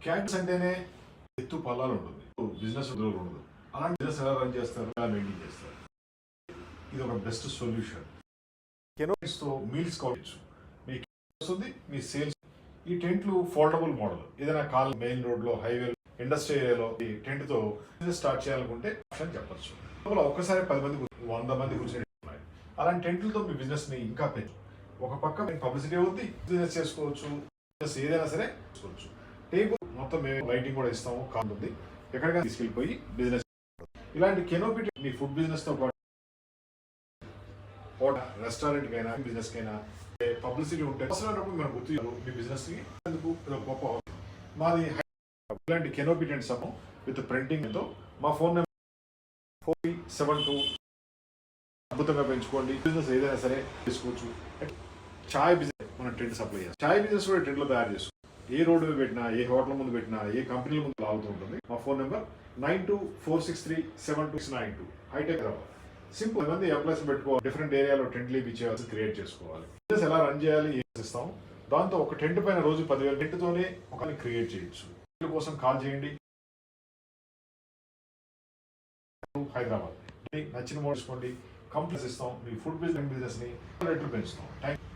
క్యాటర్స్ అంటేనే ఎత్తు పల్లాలు ఉంటుంది, బిజినెస్ ఉండదు. అలాంటి బిజినెస్ ఎలా రన్ చేస్తారు, ఎలా మెయింటైన్ చేస్తారు? ఇది ఒక బెస్ట్ సొల్యూషన్. కెనోపీస్తో మీల్స్ కావచ్చు, మీకు వస్తుంది మీ సేల్స్. ఈ టెంట్లు ఫోల్డబుల్ మోడల్. ఏదైనా కాల్ మెయిన్ రోడ్లో, హైవే, ఇండస్ట్రీ ఏరియాలో ఈ టెంట్తో బిజినెస్ స్టార్ట్ చేయాలనుకుంటే ఆప్షన్ చెప్పచ్చు. ఒక్కసారి 10 మంది 100 మంది కూర్చొని అలాంటి టెంట్లతో మీ బిజినెస్ని ఇంకా పెంచు. ఒక పక్క మీకు పబ్లిసిటీ అవుతుంది, బిజినెస్ చేసుకోవచ్చు, బిజినెస్ ఏదైనా సరే చేసుకోవచ్చు. టేబుల్ మొత్తం మేము లైటింగ్ కూడా ఇస్తాము, కానుంది ఎక్కడికైనా తీసుకెళ్ళిపోయి బిజినెస్. ఇలాంటి కెనోపీ మీ ఫుడ్ బిజినెస్తో పాటు రెస్టారెంట్కైనా బిజినెస్కైనా పబ్లిసిటీ ఉంటే అవసరమైనప్పుడు మనం గుర్తు మీ బిజినెస్కి ఎందుకు గొప్ప మాది. ఇలాంటి కెనోపీ టెంట్స్ అమ్ము విత్ ప్రింటింగ్తో. మా ఫోన్ నెంబర్ 4072. అద్భుతంగా పెంచుకోండి, బిజినెస్ ఏదైనా సరే చేసుకోవచ్చు. చాయ్ బిజినెస్ మన టెంట్ సప్లై చేస్తాం. చాయ్ బిజినెస్ కూడా టెంట్లో తయారు చేసుకోవచ్చు. ఏ రోడ్డు మీద పెట్టినా, ఏ హోటల్ ముందు పెట్టినా, ఏ కంపెనీల ముందు లాగుతూ ఉంటుంది. మా ఫోన్ నెంబర్ 9246372692. హైటెక్ రావాలి. సింపుల్. మంది ఎంప్లాయీస్ పెట్టుకోవాలి, డిఫరెంట్ ఏరియాలో టెంట్ లీవ్ ఇచ్చేవాల్సి క్రియేట్ చేసుకోవాలి. బిజినెస్ ఎలా రన్ చేయాలి ఇస్తాం. దాంతో ఒక టెంట్ పైన రోజు 10,000 టెంట్తోనే ఒకరిని క్రియేట్ చేయొచ్చు. కోసం కాల్ చేయండి. హైదరాబాద్ నచ్చిన మోడ్ తీసుకోండి, కంప్లీట్ ఇస్తాం. మీ ఫుడ్ బిజినెస్ని రేట్లు పెంచుతాం. Thank you.